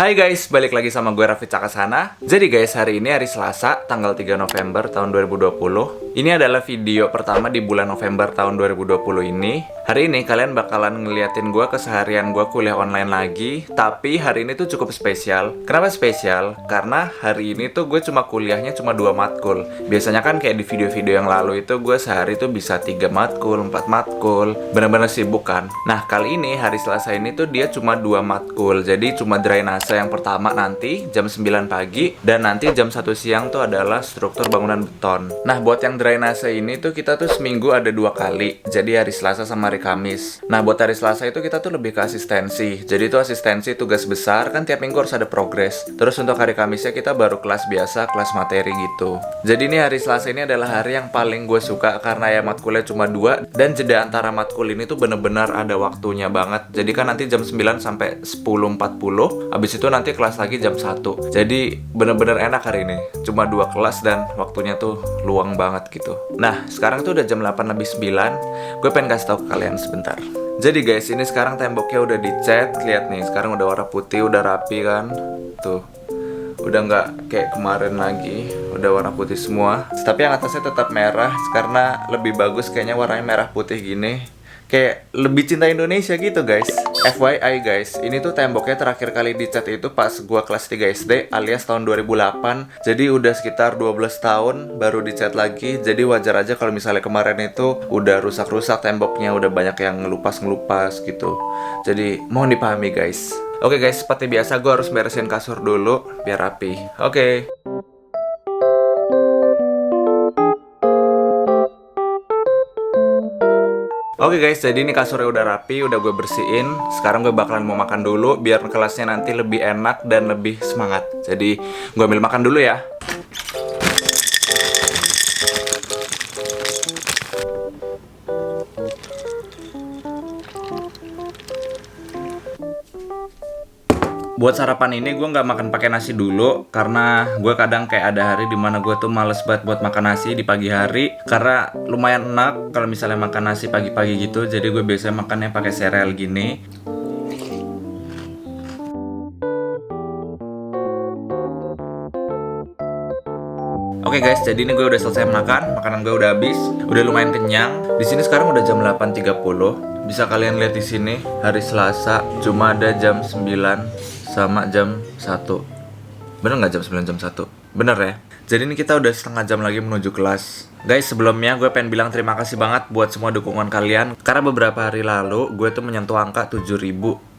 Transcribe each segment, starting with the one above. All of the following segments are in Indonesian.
Hai guys, balik lagi sama gue Raffi Cakasana. Jadi guys, hari ini hari Selasa, tanggal 3 November tahun 2020. Ini adalah video pertama di bulan November tahun 2020 ini. Hari ini kalian bakalan ngeliatin gue keseharian gue kuliah online lagi. Tapi hari ini tuh cukup spesial. Kenapa spesial? Karena hari ini tuh gue cuma kuliahnya cuma 2 matkul. Biasanya kan kayak di video-video yang lalu itu gue sehari tuh bisa 3 matkul, 4 matkul. Bener-bener sibuk kan. Nah kali ini hari Selasa ini tuh dia cuma 2 matkul. Jadi cuma drainase yang pertama nanti jam 9 pagi dan nanti jam 1 siang tuh adalah struktur bangunan beton. Nah buat yang drainase ini tuh kita tuh seminggu ada 2 kali. Jadi hari Selasa sama hari Kamis. Nah buat hari Selasa itu kita tuh lebih ke asistensi. Jadi itu asistensi tugas besar kan tiap minggu harus ada progres. Terus untuk hari Kamisnya kita baru kelas biasa, kelas materi gitu. Jadi ini hari Selasa ini adalah hari yang paling gue suka karena ya matkulnya cuma 2 dan jeda antara matkul ini tuh bener-bener ada waktunya banget. Jadi kan nanti jam 9 sampai 10.40. Abis itu nanti kelas lagi jam 1. Jadi bener-bener enak hari ini. Cuma 2 kelas dan waktunya tuh luang banget gitu. Nah sekarang tuh udah jam 8:09. Gue pengen kasih tau ke kalian sebentar. Jadi guys, ini sekarang temboknya udah dicat. Lihat nih, sekarang udah warna putih, udah rapi kan. Tuh, udah nggak kayak kemarin lagi. Udah warna putih semua. Tapi yang atasnya tetap merah karena lebih bagus kayaknya warnanya merah putih gini. Kayak lebih cinta Indonesia gitu guys. FYI guys, ini tuh temboknya terakhir kali dicat itu pas gua kelas 3 SD alias tahun 2008. Jadi udah sekitar 12 tahun baru dicat lagi. Jadi wajar aja kalau misalnya kemarin itu udah rusak-rusak temboknya, udah banyak yang ngelupas-ngelupas gitu. Jadi mohon dipahami guys. Oke guys, seperti biasa gue harus beresin kasur dulu biar rapi. Oke. Oke guys, jadi ini kasurnya udah rapi, udah gue bersihin. Sekarang gue bakalan mau makan dulu biar kelasnya nanti lebih enak dan lebih semangat. Jadi gue ambil makan dulu ya. Buat sarapan ini gue nggak makan pakai nasi dulu karena gue kadang kayak ada hari dimana gue tuh males banget buat makan nasi di pagi hari karena lumayan enak kalau misalnya makan nasi pagi-pagi gitu. Jadi gue biasanya makannya pakai sereal gini. Oke guys, jadi ini gue udah selesai makan, makanan gue udah habis, udah lumayan kenyang. Di sini sekarang udah jam 8.30. Bisa kalian lihat di sini, hari Selasa cuma ada jam 9 sama jam 1. Bener nggak jam 9 jam 1? Bener ya? Jadi ini kita udah setengah jam lagi menuju kelas. Guys, sebelumnya gue pengen bilang terima kasih banget buat semua dukungan kalian. Karena beberapa hari lalu gue tuh menyentuh angka 7.233.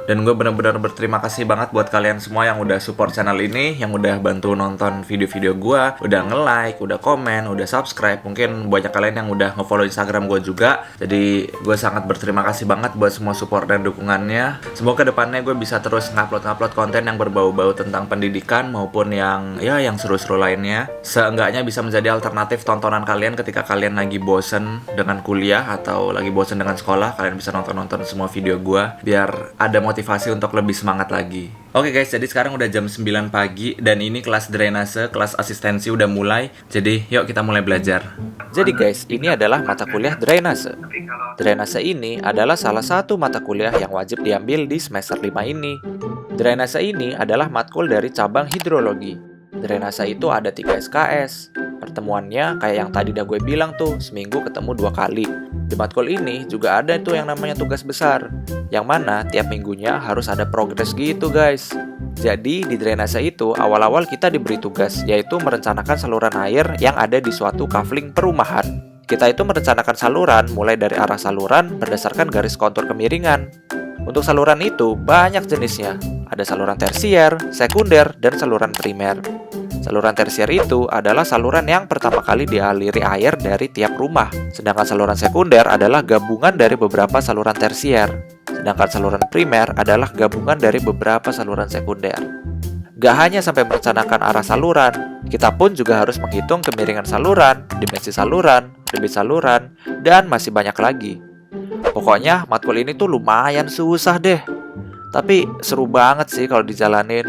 Dan gue benar-benar berterima kasih banget buat kalian semua yang udah support channel ini, yang udah bantu nonton video-video gue, udah nge-like, udah komen, udah subscribe. Mungkin banyak kalian yang udah nge-follow Instagram gue juga. Jadi gue sangat berterima kasih banget buat semua support dan dukungannya. Semoga kedepannya gue bisa terus ngupload konten yang berbau-bau tentang pendidikan maupun yang seru-seru lainnya. Seenggaknya bisa menjadi alternatif tontonan kalian ketika kalian lagi bosen dengan kuliah atau lagi bosen dengan sekolah. Kalian bisa nonton semua video gue biar ada motivasi untuk lebih semangat lagi. Oke guys, jadi sekarang udah jam 9 pagi dan ini kelas drainase, kelas asistensi udah mulai. Jadi yuk kita mulai belajar. Jadi guys, ini adalah mata kuliah drainase. Drainase ini adalah salah satu mata kuliah yang wajib diambil di semester 5 ini. Drainase ini adalah matkul dari cabang hidrologi. Drainase itu ada 3 SKS. Pertemuannya kayak yang tadi udah gue bilang tuh, seminggu ketemu 2 kali. Di matkul ini juga ada tuh yang namanya tugas besar, yang mana tiap minggunya harus ada progres gitu guys. Jadi di drainase itu awal-awal kita diberi tugas, yaitu merencanakan saluran air yang ada di suatu kafling perumahan. Kita itu merencanakan saluran mulai dari arah saluran berdasarkan garis kontur kemiringan. Untuk saluran itu banyak jenisnya. Ada saluran tersier, sekunder, dan saluran primer. Saluran tersier itu adalah saluran yang pertama kali dialiri air dari tiap rumah. Sedangkan saluran sekunder adalah gabungan dari beberapa saluran tersier. Sedangkan saluran primer adalah gabungan dari beberapa saluran sekunder. Gak hanya sampai merencanakan arah saluran, kita pun juga harus menghitung kemiringan saluran, dimensi saluran, debit saluran, dan masih banyak lagi. Pokoknya matkul ini tuh lumayan susah deh. Tapi seru banget sih kalau dijalanin.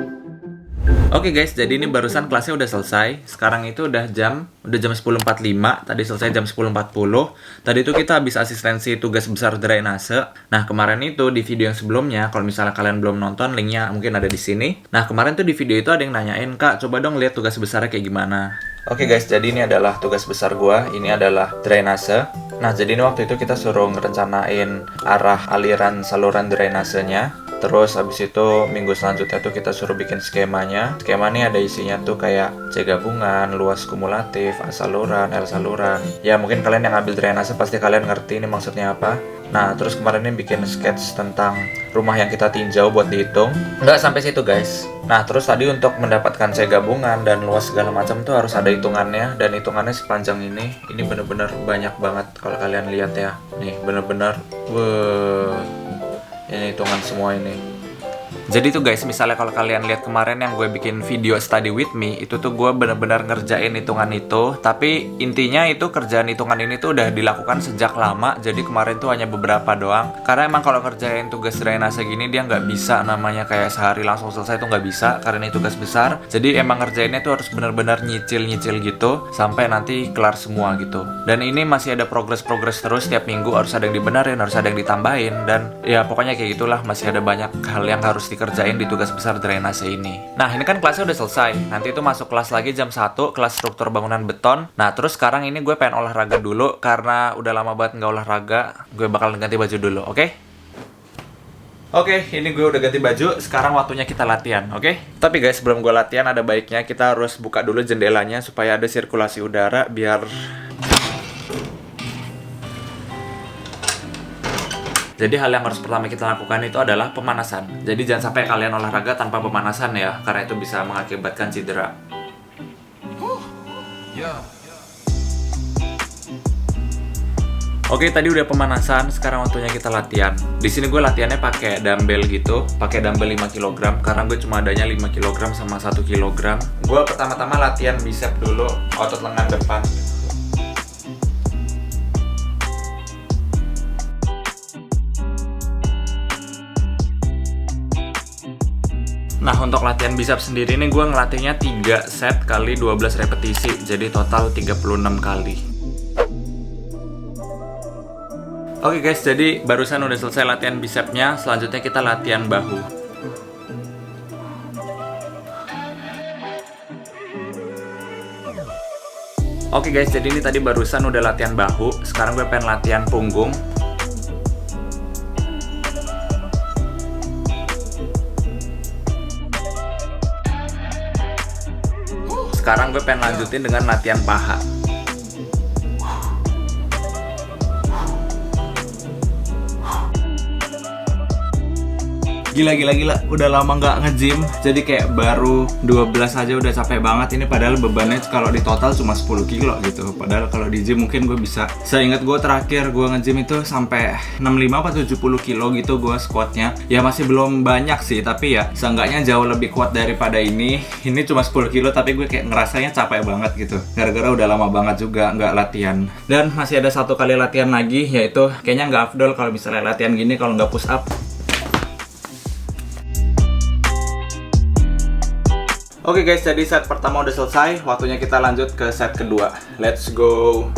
Oke guys, jadi ini barusan kelasnya udah selesai. Sekarang itu udah jam 10.45. Tadi selesai jam 10.40. Tadi itu kita habis asistensi tugas besar drainase. Nah, kemarin itu di video yang sebelumnya, kalau misalnya kalian belum nonton, linknya mungkin ada di sini. Nah, kemarin tuh di video itu ada yang nanyain, "Kak, coba dong lihat tugas besarnya kayak gimana." Oke guys, jadi ini adalah tugas besar gua. Ini adalah drainase. Nah, jadi ini waktu itu kita suruh ngerencanain arah aliran saluran drainasenya. Terus habis itu minggu selanjutnya tuh kita suruh bikin skemanya. Skema ini ada isinya tuh kayak C gabungan, luas kumulatif, A saluran, L saluran. Ya mungkin kalian yang ambil drainase pasti kalian ngerti ini maksudnya apa. Nah terus kemarin ini bikin sketch tentang rumah yang kita tinjau buat dihitung. Nggak sampai situ guys. Nah terus tadi untuk mendapatkan C gabungan dan luas segala macam tuh harus ada hitungannya. Dan hitungannya sepanjang ini. Ini bener-bener banyak banget kalau kalian lihat ya. Nih bener-bener ini hitungan semua ini. Jadi tuh guys, misalnya kalau kalian lihat kemarin yang gue bikin video study with me, itu tuh gue bener-bener ngerjain hitungan itu. Tapi intinya itu kerjaan hitungan ini tuh udah dilakukan sejak lama. Jadi kemarin tuh hanya beberapa doang. Karena emang kalau kerjain tugas drainase gini dia nggak bisa namanya kayak sehari langsung selesai tuh nggak bisa. Karena ini tugas besar. Jadi emang ngerjainnya tuh harus bener-bener nyicil-nyicil gitu sampai nanti kelar semua gitu. Dan ini masih ada progres-progres terus tiap minggu, harus ada yang dibenerin, harus ada yang ditambahin. Dan ya pokoknya kayak gitulah, masih ada banyak hal yang harus dikerjain di tugas besar drainase ini. Nah ini kan kelasnya udah selesai. Nanti itu masuk kelas lagi jam 1, kelas struktur bangunan beton. Nah terus sekarang ini gue pengen olahraga dulu. Karena udah lama banget nggak olahraga. Gue bakal ganti baju dulu, oke? Oke, ini gue udah ganti baju. Sekarang waktunya kita latihan, oke? Tapi guys, sebelum gue latihan ada baiknya kita harus buka dulu jendelanya supaya ada sirkulasi udara biar... Jadi hal yang harus pertama kita lakukan itu adalah pemanasan. Jadi jangan sampai kalian olahraga tanpa pemanasan ya, karena itu bisa mengakibatkan cedera. Oke, tadi udah pemanasan, sekarang waktunya kita latihan. Di sini gue latihannya pakai dumbbell gitu, pakai dumbbell 5 kg karena gue cuma adanya 5 kg sama 1 kg. Gue pertama-tama latihan bicep dulu, otot lengan depan. Nah untuk latihan biceps sendiri ini gue ngelatihnya 3 set kali 12 repetisi. Jadi total 36 kali. Oke guys, jadi barusan udah selesai latihan bicepsnya. Selanjutnya kita latihan bahu. Oke guys, jadi ini tadi barusan udah latihan bahu. Sekarang gue pengen latihan punggung. Sekarang gue pengen lanjutin dengan latihan paha. Gila, udah lama nggak nge-gym. Jadi kayak baru 12 aja udah capek banget. Ini padahal bebannya kalau di total cuma 10 kilo gitu. Padahal kalau di gym mungkin gue bisa. Seingat gue terakhir gue nge-gym itu sampai 65 atau 70 kilo gitu gue squatnya. Ya masih belum banyak sih, tapi ya seenggaknya jauh lebih kuat daripada ini. Ini cuma 10 kilo tapi gue kayak ngerasanya capek banget gitu. Gara-gara udah lama banget juga nggak latihan. Dan masih ada satu kali latihan lagi, yaitu kayaknya nggak afdol kalau misalnya latihan gini kalau nggak push up. Oke guys, jadi set pertama udah selesai. Waktunya kita lanjut ke set kedua. Let's go!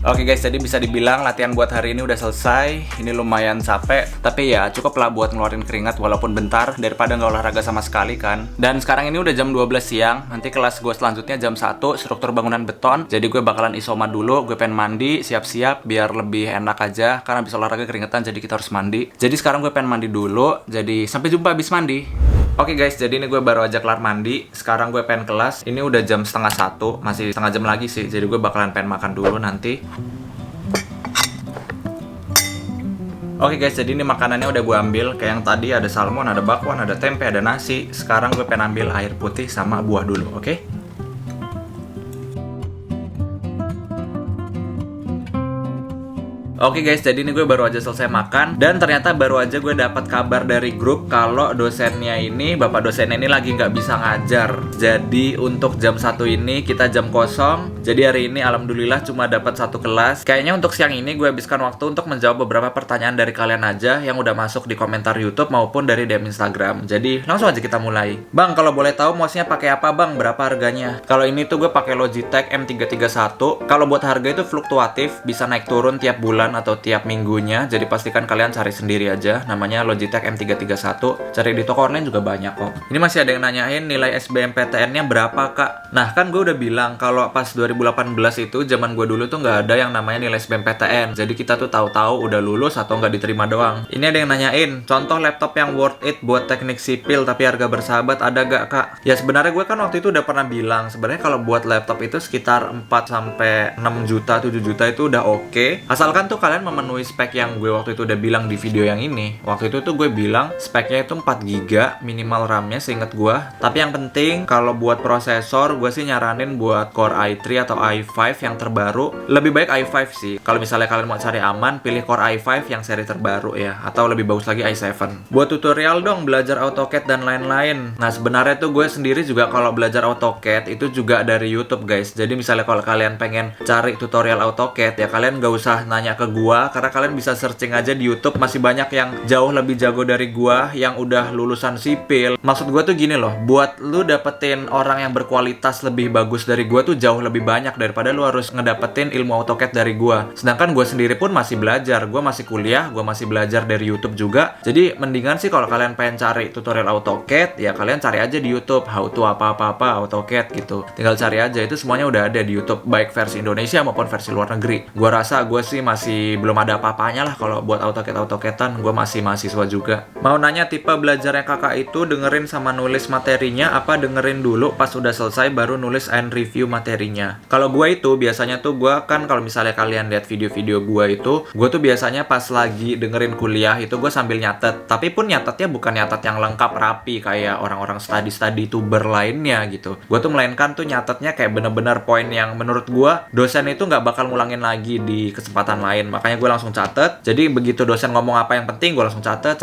Oke guys, jadi bisa dibilang latihan buat hari ini udah selesai. Ini lumayan capek, tapi ya cukup lah buat ngeluarin keringat walaupun bentar, daripada nggak olahraga sama sekali kan. Dan sekarang ini udah jam 12 siang. Nanti kelas gue selanjutnya jam 1, struktur bangunan beton. Jadi gue bakalan isoma dulu, gue pengen mandi, siap-siap biar lebih enak aja. Karena habis olahraga keringetan, jadi kita harus mandi. Jadi sekarang gue pengen mandi dulu. Jadi sampai jumpa habis mandi. Oke guys, jadi ini gue baru aja kelar mandi. Sekarang gue pengen kelas. Ini udah jam setengah 1, masih setengah jam lagi sih. Jadi gue bakalan pengen makan dulu nanti. Oke guys, jadi ini makanannya udah gue ambil. Kayak yang tadi ada salmon, ada bakwan, ada tempe, ada nasi. Sekarang gue pengen ambil air putih sama buah dulu, oke? Oke guys, jadi ini gue baru aja selesai makan dan ternyata baru aja gue dapat kabar dari grup kalau dosennya ini, bapak dosennya ini lagi nggak bisa ngajar. Jadi untuk jam 1 ini kita jam kosong. Jadi hari ini alhamdulillah cuma dapat 1 kelas. Kayaknya untuk siang ini gue habiskan waktu untuk menjawab beberapa pertanyaan dari kalian aja yang udah masuk di komentar YouTube maupun dari DM Instagram. Jadi langsung aja kita mulai. Bang, kalau boleh tahu mouse-nya pakai apa bang? Berapa harganya? Kalau ini tuh gue pakai Logitech M331. Kalau buat harga itu fluktuatif, bisa naik turun tiap bulan atau tiap minggunya, jadi pastikan kalian cari sendiri aja. Namanya Logitech M331. Cari di toko online juga banyak kok. Ini masih ada yang nanyain nilai SBMPTN-nya berapa kak? Nah kan gue udah bilang kalau pas 2018 itu zaman gue dulu tuh nggak ada yang namanya nilai SBMPTN. Jadi kita tuh tahu-tahu udah lulus atau nggak diterima doang. Ini ada yang nanyain contoh laptop yang worth it buat teknik sipil tapi harga bersahabat ada gak kak? Ya sebenarnya gue kan waktu itu udah pernah bilang sebenarnya kalau buat laptop itu sekitar 4 sampai 6 juta 7 juta itu udah oke. Asalkan tuh kalian memenuhi spek yang gue waktu itu udah bilang di video yang ini. Waktu itu tuh gue bilang speknya itu 4 GB minimal RAM-nya seinget gue. Tapi yang penting kalau buat prosesor gue sih nyaranin buat Core i3 atau i5 yang terbaru. Lebih baik i5 sih. Kalau misalnya kalian mau cari aman, pilih Core i5 yang seri terbaru ya. Atau lebih bagus lagi i7. Buat tutorial dong belajar AutoCAD dan lain-lain. Nah sebenarnya tuh gue sendiri juga kalau belajar AutoCAD itu juga dari YouTube guys. Jadi misalnya kalau kalian pengen cari tutorial AutoCAD ya kalian gak usah nanya ke gua karena kalian bisa searching aja di YouTube. Masih banyak yang jauh lebih jago dari gua yang udah lulusan sipil. Maksud gua tuh gini loh, buat lu dapetin orang yang berkualitas lebih bagus dari gua tuh jauh lebih banyak daripada lu harus ngedapetin ilmu AutoCAD dari gua. Sedangkan gua sendiri pun masih belajar, gua masih kuliah, gua masih belajar dari YouTube juga. Jadi mendingan sih kalau kalian pengen cari tutorial AutoCAD ya kalian cari aja di YouTube how to apa-apa AutoCAD gitu. Tinggal cari aja, itu semuanya udah ada di YouTube baik versi Indonesia maupun versi luar negeri. Gua rasa gue sih masih belum ada apa-apanya lah kalau buat AutoCAD-AutoCAD-an. Gue masih mahasiswa juga. Mau nanya tipe belajarnya kakak itu dengerin sama nulis materinya apa dengerin dulu pas udah selesai baru nulis and review materinya? Kalau gue itu biasanya tuh gue kan kalau misalnya kalian lihat video-video gue itu, gue tuh biasanya pas lagi dengerin kuliah itu gue sambil nyatet. Tapi pun nyatetnya bukan nyatet yang lengkap rapi kayak orang-orang study tuber lainnya gitu. Gue tuh melainkan tuh nyatetnya kayak bener-bener poin yang menurut gue dosen itu nggak bakal ngulangin lagi di kesempatan lain. Makanya gue langsung catet. Jadi begitu dosen ngomong apa yang penting gue langsung catet.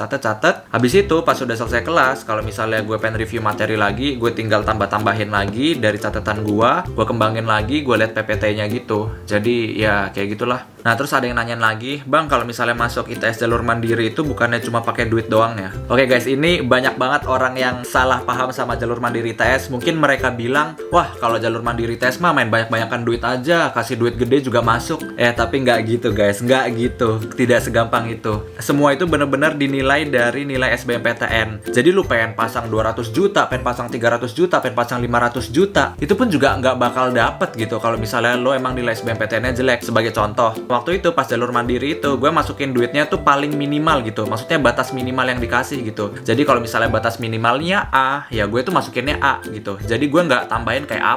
Habis itu pas udah selesai kelas, kalau misalnya gue pengen review materi lagi, gue tinggal tambah-tambahin lagi dari catatan gue kembangin lagi, gue liat PPT-nya gitu. Jadi ya kayak gitulah. Nah terus ada yang nanyain lagi, bang kalau misalnya masuk ITS jalur mandiri itu bukannya cuma pakai duit doang ya? Oke guys, ini banyak banget orang yang salah paham sama jalur mandiri ITS. Mungkin mereka bilang, wah kalau jalur mandiri ITS mah main banyak-banyakan duit aja, kasih duit gede juga masuk. Tapi nggak gitu guys, nggak gitu. Tidak segampang itu. Semua itu bener-bener dinilai dari nilai SBMPTN. Jadi lu pengen pasang 200 juta, pengen pasang 300 juta, pengen pasang 500 juta, itu pun juga nggak bakal dapet gitu kalau misalnya lo emang nilai SBMPTN-nya jelek. Sebagai contoh, waktu itu pas jalur mandiri itu gue masukin duitnya tuh paling minimal gitu, maksudnya batas minimal yang dikasih gitu. Jadi kalau misalnya batas minimalnya A, ya gue tuh masukinnya A gitu. Jadi gue nggak tambahin kayak A+,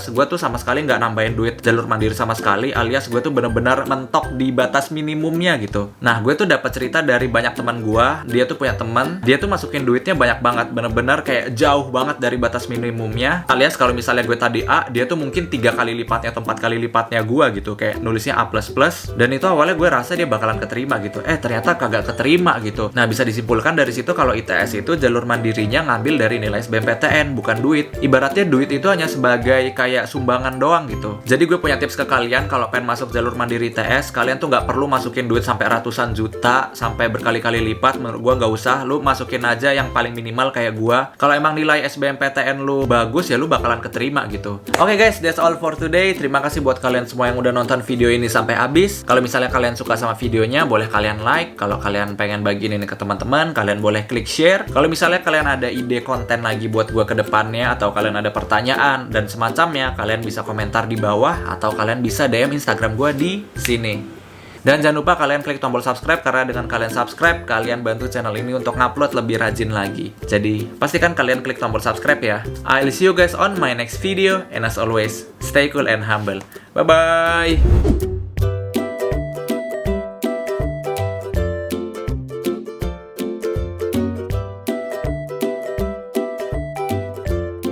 gue tuh sama sekali nggak nambahin duit jalur mandiri sama sekali, alias gue tuh bener-bener mentok di batas minimumnya gitu. Nah gue tuh dapat cerita dari banyak teman gue, dia tuh punya teman, dia tuh masukin duitnya banyak banget, bener-bener kayak jauh banget dari batas minimumnya, alias kalau misalnya gue tadi A, dia tuh mungkin 3 kali lipatnya atau 4 kali lipatnya gue gitu, kayak nulisnya A++, dan itu awalnya gue rasa dia bakalan keterima gitu. Ternyata kagak keterima gitu. Nah bisa disimpulkan dari situ kalau ITS itu jalur mandirinya ngambil dari nilai SBMPTN, bukan duit. Ibaratnya duit itu hanya sebagai kayak sumbangan doang gitu. Jadi gue punya tips ke kalian kalau pengen masuk jalur mandiri ITS, kalian tuh nggak perlu masukin duit sampai ratusan juta, sampai berkali-kali lipat. Menurut gue nggak usah, lu masukin aja yang paling minimal kayak gue. Kalau emang nilai SBMPTN lu bagus ya lu bakalan keterima gitu. Oke guys, that's all for today. Terima kasih buat kalian semua yang udah nonton video ini sampai habis. Kalau misalnya kalian suka sama videonya, boleh kalian like. Kalau kalian pengen bagiin ini ke teman-teman, kalian boleh klik share. Kalau misalnya kalian ada ide konten lagi buat gue ke depannya, atau kalian ada pertanyaan dan semacamnya, kalian bisa komentar di bawah, atau kalian bisa DM Instagram gue di sini. Dan jangan lupa kalian klik tombol subscribe, karena dengan kalian subscribe, kalian bantu channel ini untuk ngupload lebih rajin lagi. Jadi, pastikan kalian klik tombol subscribe ya. I'll see you guys on my next video, and as always, stay cool and humble. Bye-bye!